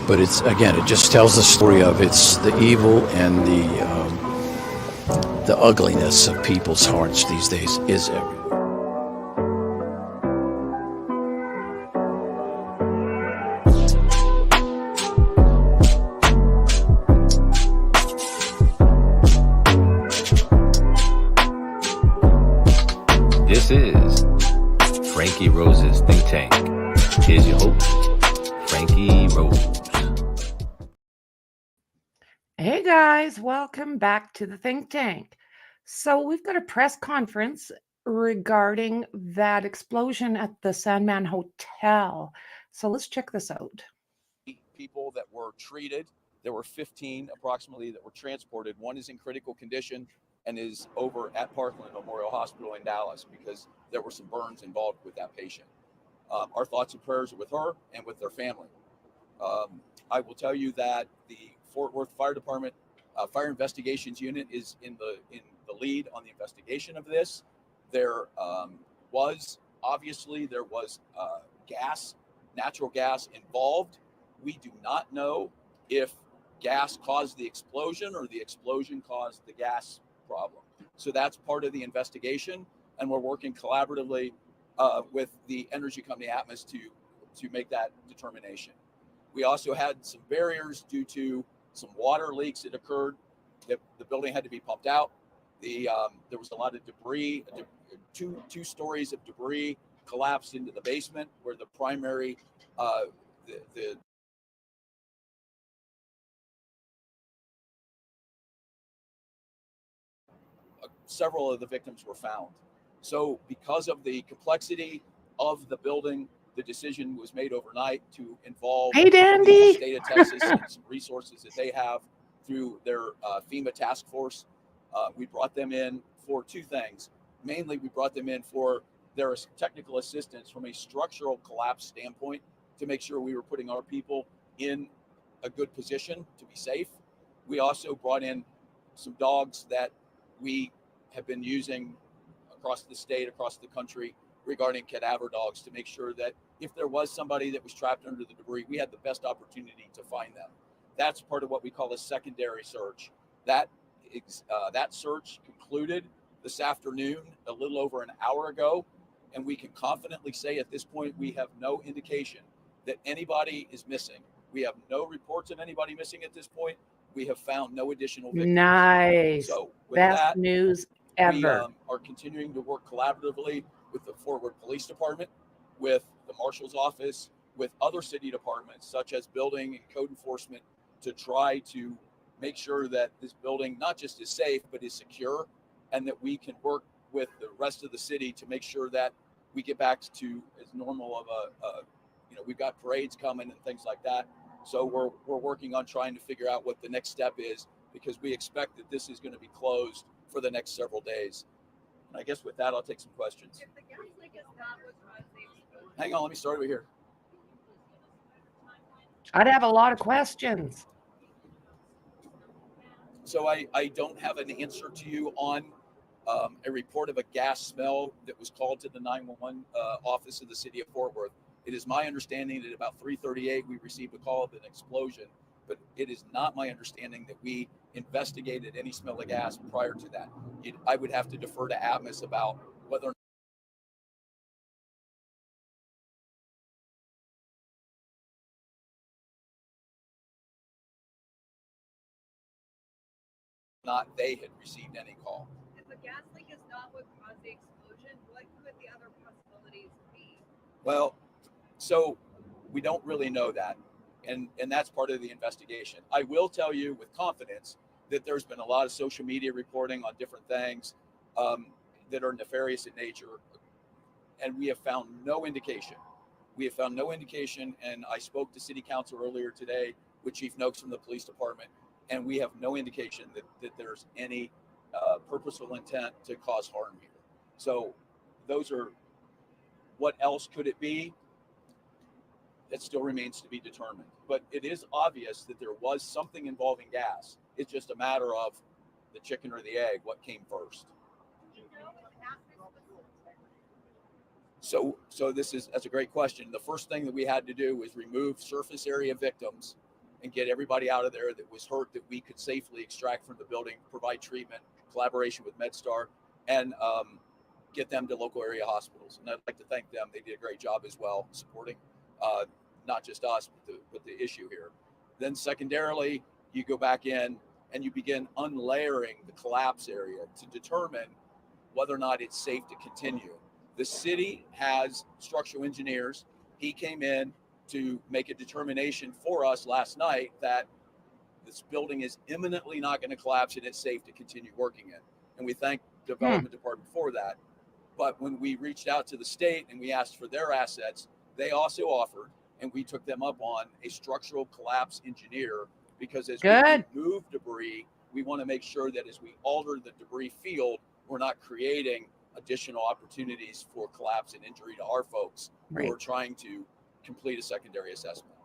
But it's, again, it just tells the story of it's the evil and the ugliness of people's hearts these days is everywhere. This is Franky Rose's Think Tank. Here's your host, Franky Rose. Hey guys, welcome back to the Think Tank. So we've got a press conference regarding that explosion at the Sandman Hotel. So let's check this out. People that were treated, there were 15 approximately that were transported. One is in critical condition and is over at Parkland Memorial Hospital in Dallas because there were some burns involved with that patient. Our thoughts and prayers are with her and with their family. I will tell you that the Fort Worth Fire Department Fire Investigations Unit is in the lead on the investigation of this. There was natural gas involved. We do not know if gas caused the explosion or the explosion caused the gas problem. So that's part of the investigation, and we're working collaboratively with the energy company Atmos to make that determination. We also had some barriers due to some water leaks that occurred. The building had to be pumped out. There was a lot of debris. Two stories of debris collapsed into the basement where the primary several of the victims were found. So because of the complexity of the building, the decision was made overnight to involve the state of Texas and some resources that they have through their FEMA task force. We brought them in for two things. Mainly, we brought them in for their technical assistance from a structural collapse standpoint to make sure we were putting our people in a good position to be safe. We also brought in some dogs that we have been using across the state, across the country, regarding cadaver dogs to make sure that if there was somebody that was trapped under the debris, we had the best opportunity to find them. That's part of what we call a secondary search. That search concluded this afternoon, a little over an hour ago, and we can confidently say at this point we have no indication that anybody is missing. We have no reports of anybody missing at this point. We have found no additional victims. Nice. So with best that, news ever. We are continuing to work collaboratively with the Fort Worth Police Department, with the Marshal's Office, with other city departments such as building and code enforcement to try to make sure that this building not just is safe, but is secure, and that we can work with the rest of the city to make sure that we get back to as normal of we've got parades coming and things like that. So we're working on trying to figure out what the next step is, because we expect that this is going to be closed for the next several days. And I guess with that, I'll take some questions. If the gas leak is not what caused the explosion. Hang on, let me start over here. I'd have a lot of questions. So I don't have an answer to you on a report of a gas smell that was called to the 911 office of the city of Fort Worth. It is my understanding that about 3:38 we received a call of an explosion, but it is not my understanding that we investigated any smell of gas prior to that. I would have to defer to Atmos about whether or not they had received any call. If the gas leak is not what caused the explosion, what could the other possibilities be? Well, so we don't really know that. And that's part of the investigation. I will tell you with confidence that there's been a lot of social media reporting on different things that are nefarious in nature. And we have found no indication. And I spoke to City Council earlier today with Chief Noakes from the police department, and we have no indication that there's any purposeful intent to cause harm here. So those are, what else could it be? That still remains to be determined. But it is obvious that there was something involving gas. It's just a matter of the chicken or the egg, what came first. So that's a great question. The first thing that we had to do was remove surface area victims and get everybody out of there that was hurt, that we could safely extract from the building, provide treatment, collaboration with MedStar, and get them to local area hospitals. And I'd like to thank them. They did a great job as well, supporting not just us, but the issue here. Then secondarily, you go back in and you begin unlayering the collapse area to determine whether or not it's safe to continue. The city has structural engineers. He came in to make a determination for us last night that this building is imminently not going to collapse and it's safe to continue working in. And we thank the development department for that. But when we reached out to the state and we asked for their assets, they also offered, and we took them up on, a structural collapse engineer, because as we move debris, we want to make sure that as we alter the debris field, we're not creating additional opportunities for collapse and injury to our folks who are trying to complete a secondary assessment.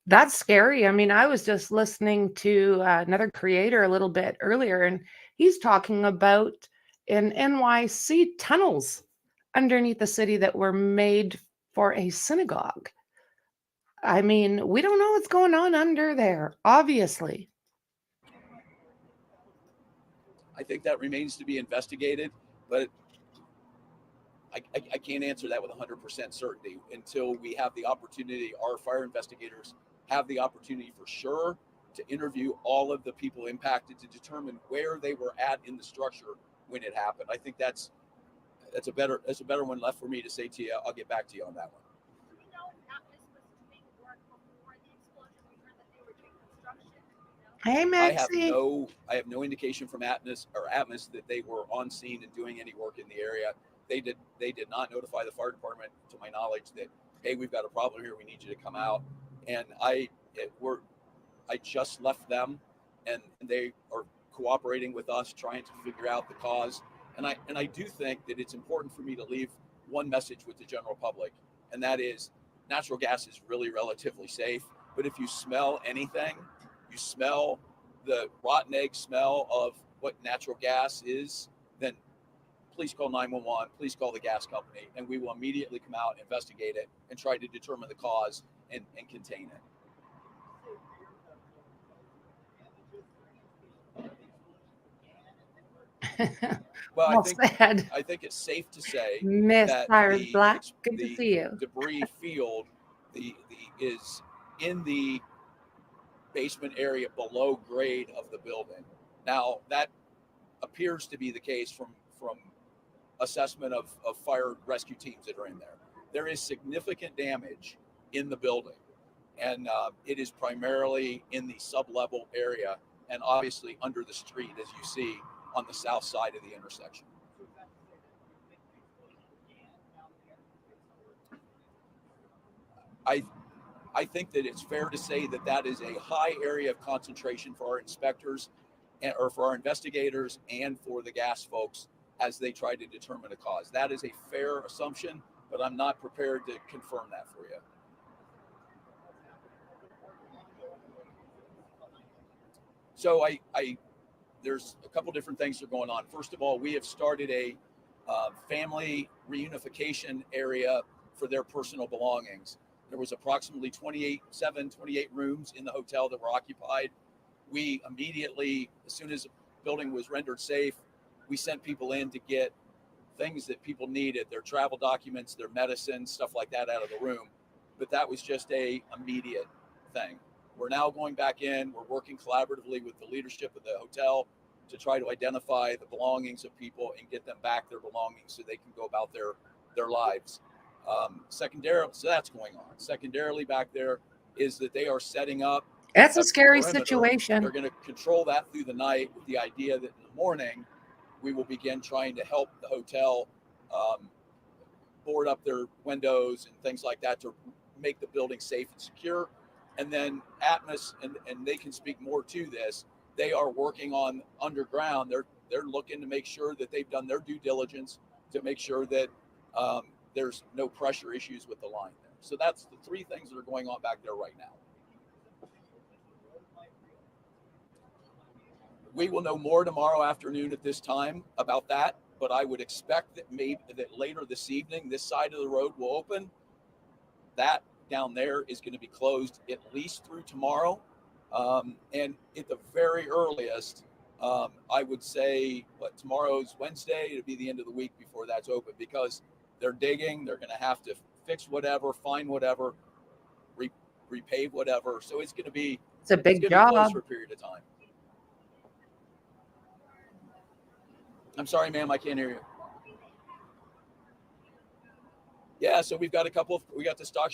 That's scary. I mean, I was just listening to another creator a little bit earlier, and he's talking about in NYC tunnels underneath the city that were made for a synagogue. I mean, we don't know what's going on under there, obviously. I think that remains to be investigated, but I can't answer that with 100% certainty until we have the opportunity. Our fire investigators have the opportunity for sure to interview all of the people impacted to determine where they were at in the structure when it happened. I think that's a better one left for me to say to you. I'll get back to you on that one. Do we know if Atlas was doing work before the explosion? We heard that they were doing construction. Hey, Maxie. I have no indication from Atlas that they were on scene and doing any work in the area. They did not notify the fire department, to my knowledge, that, hey, we've got a problem here, we need you to come out. And I just left them, and they are cooperating with us, trying to figure out the cause. And I do think that it's important for me to leave one message with the general public, and that is natural gas is really relatively safe. But if you smell anything, you smell the rotten egg smell of what natural gas is, then please call 911, please call the gas company, and we will immediately come out, investigate it, and try to determine the cause and contain it. Well, I think it's safe to say that the debris field is in the basement area below grade of the building. Now, that appears to be the case from assessment of fire rescue teams that are in there. There is significant damage in the building, and it is primarily in the sub-level area and obviously under the street, as you see on the south side of the intersection. I think that it's fair to say that that is a high area of concentration for our inspectors or for our investigators and for the gas folks as they try to determine a cause. That is a fair assumption, but I'm not prepared to confirm that for you. So there's a couple different things that are going on. First of all, we have started a family reunification area for their personal belongings. There was approximately 28 rooms in the hotel that were occupied. We immediately, as soon as the building was rendered safe, we sent people in to get things that people needed, their travel documents, their medicine, stuff like that out of the room. But that was just a immediate thing. We're now going back in. We're working collaboratively with the leadership of the hotel to try to identify the belongings of people and get them back their belongings so they can go about their lives. Secondarily, so that's going on. Secondarily, back there is that they are setting up. That's a scary situation. They're going to control that through the night with the idea that in the morning, we will begin trying to help the hotel board up their windows and things like that to make the building safe and secure. And then Atmos, and they can speak more to this, they are working on underground. They're looking to make sure that they've done their due diligence to make sure that there's no pressure issues with the line there. So that's the three things that are going on back there right now. We will know more tomorrow afternoon at this time about that. but I would expect that maybe that later this evening, this side of the road will open. That down there is going to be closed at least through tomorrow. And at the very earliest, I would say, tomorrow's Wednesday, it'll be the end of the week before that's open, because they're digging, they're going to have to fix whatever, find whatever, repave whatever. So it's going to be, it's a big job. Be closed for a period of time. I'm sorry, ma'am, I can't hear you. Yeah, so we got the stock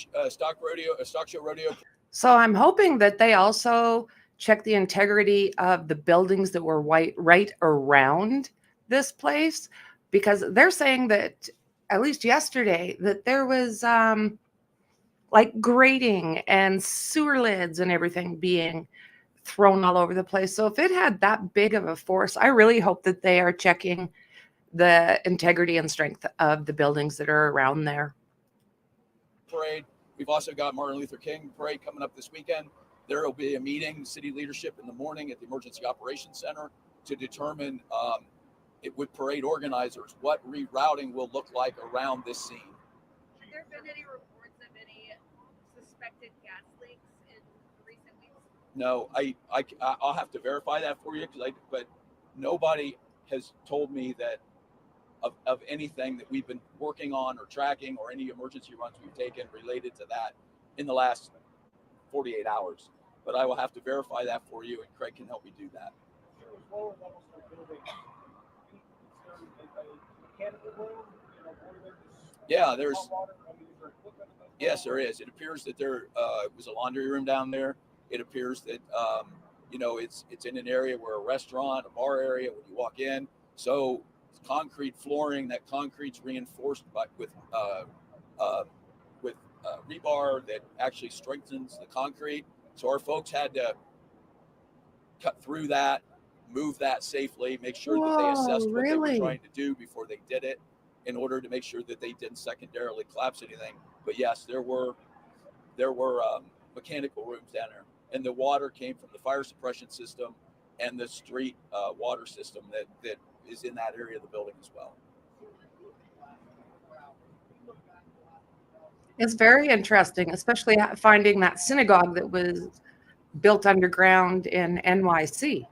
show rodeo. So I'm hoping that they also check the integrity of the buildings that were right around this place, because they're saying that, at least yesterday, that there was like grating and sewer lids and everything being thrown all over the place. So if it had that big of a force, I really hope that they are checking the integrity and strength of the buildings that are around there. Parade. We've also got Martin Luther King parade coming up this weekend. There will be a meeting, city leadership in the morning at the Emergency Operations Center, to determine with parade organizers what rerouting will look like around this scene. Have there been any reports of any suspected gas leaks in recent weeks? No, I'll have to verify that for you, but nobody has told me that of anything that we've been working on or tracking, or any emergency runs we've taken related to that in the last 48 hours. But I will have to verify that for you, and Craig can help me do that. Yeah, yes, there is. It appears that there was a laundry room down there. It appears that it's in an area where a restaurant, a bar area, when you walk in. So concrete flooring, that concrete's reinforced with rebar that actually strengthens the concrete. So our folks had to cut through that, move that safely, make sure that they assessed what they were trying to do before they did it, in order to make sure that they didn't secondarily collapse anything. But yes, there were mechanical rooms down there, and the water came from the fire suppression system and the street water system that is in that area of the building as well. It's very interesting, especially finding that synagogue that was built underground in NYC.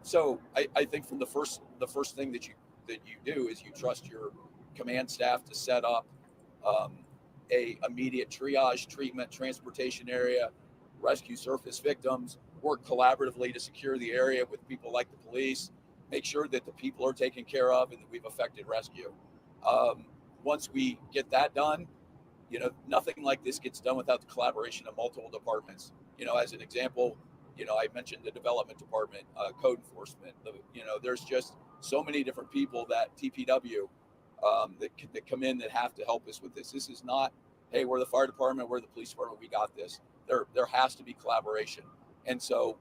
So I think from the first thing that you do is you trust your command staff to set up a immediate triage, treatment, transportation area, rescue surface victims, work collaboratively to secure the area with people like the police, make sure that the people are taken care of and that we've effected rescue. Once we get that done, nothing like this gets done without the collaboration of multiple departments. As an example, I mentioned the development department, code enforcement. There's just so many different people that TPW that come in that have to help us with this. This is not, hey, we're the fire department, we're the police department, we got this. There has to be collaboration, and so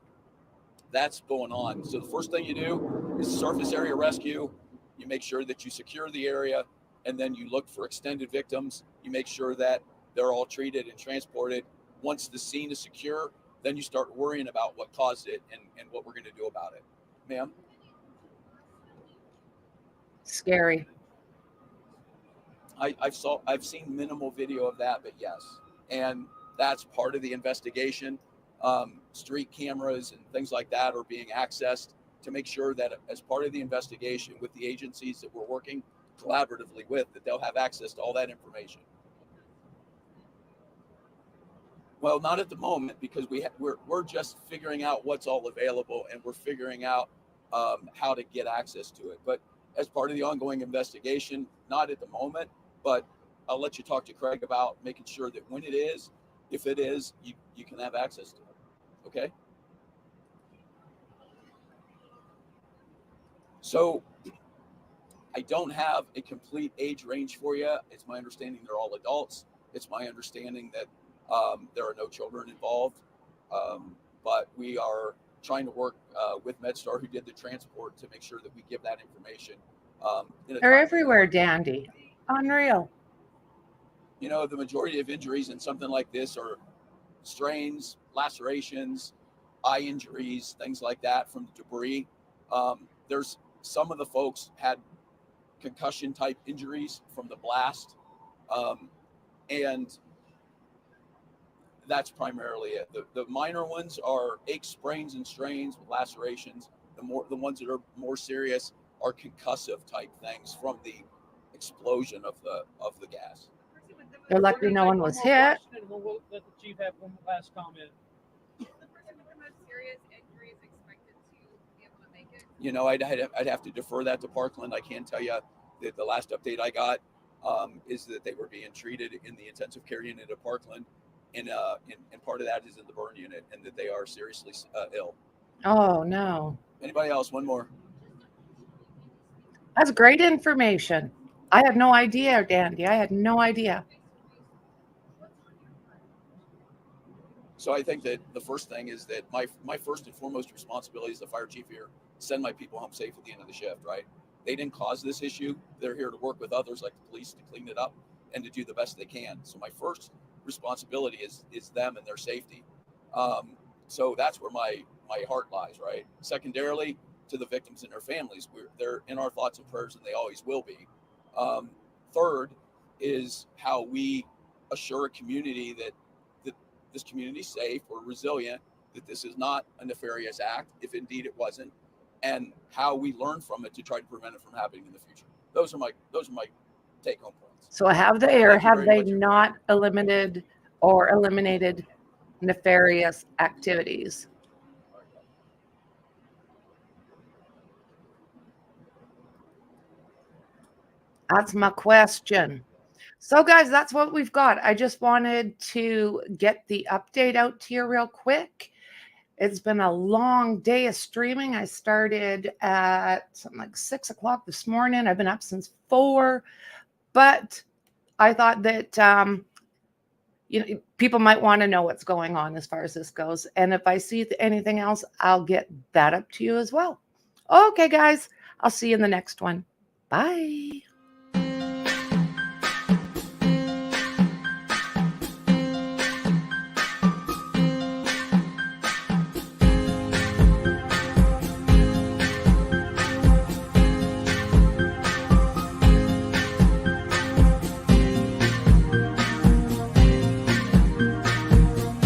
that's going on. So the first thing you do is surface area rescue. You make sure that you secure the area, and then you look for extended victims. You make sure that they're all treated and transported. Once the scene is secure, then you start worrying about what caused it and what we're going to do about it. Ma'am? Scary. I've seen minimal video of that, but yes. And that's part of the investigation. Street cameras and things like that are being accessed to make sure that as part of the investigation with the agencies that we're working collaboratively with, that they'll have access to all that information. Well, not at the moment, because we're just figuring out what's all available, and we're figuring out how to get access to it. But as part of the ongoing investigation, not at the moment, but I'll let you talk to Craig about making sure that when it is, if it is, you can have access to it. Okay? So I don't have a complete age range for you. It's my understanding they're all adults. It's my understanding that there are no children involved, but we are trying to work with MedStar, who did the transport, to make sure that we give that information. They're everywhere, Dandy. Unreal. The majority of injuries in something like this are strains, lacerations, eye injuries, things like that from the debris. There's some of the folks had concussion type injuries from the blast. And that's primarily it. The minor ones are aches, sprains, and strains with lacerations. The ones that are more serious are concussive type things from the explosion of the gas. They're lucky no one was hit. We'll let the chief have one last comment. Is the person with the most serious injuries expected to be able to make it? You know, I'd have to defer that to Parkland. I can tell you that the last update I got is that they were being treated in the intensive care unit at Parkland, and part of that is in the burn unit, and that they are seriously ill. Oh, no. Anybody else? One more. That's great information. I had no idea, Dandy. I had no idea. So I think that the first thing is that my first and foremost responsibility as the fire chief here, send my people home safe at the end of the shift, right? They didn't cause this issue. They're here to work with others like the police to clean it up and to do the best they can. So my first responsibility is them and their safety. So that's where my heart lies, right? Secondarily, to the victims and their families, they're in our thoughts and prayers, and they always will be. Third is how we assure a community that this community is safe or resilient, that this is not a nefarious act, if indeed it wasn't, and how we learn from it to try to prevent it from happening in the future. Those are my take-home points. So have they not eliminated nefarious activities? That's my question. So guys, that's what we've got. I just wanted to get the update out to you real quick. It's been a long day of streaming. I started at something like 6 o'clock this morning. I've been up since 4, but I thought that people might want to know what's going on as far as this goes. And if I see anything else, I'll get that up to you as well. Okay, guys, I'll see you in the next one. Bye.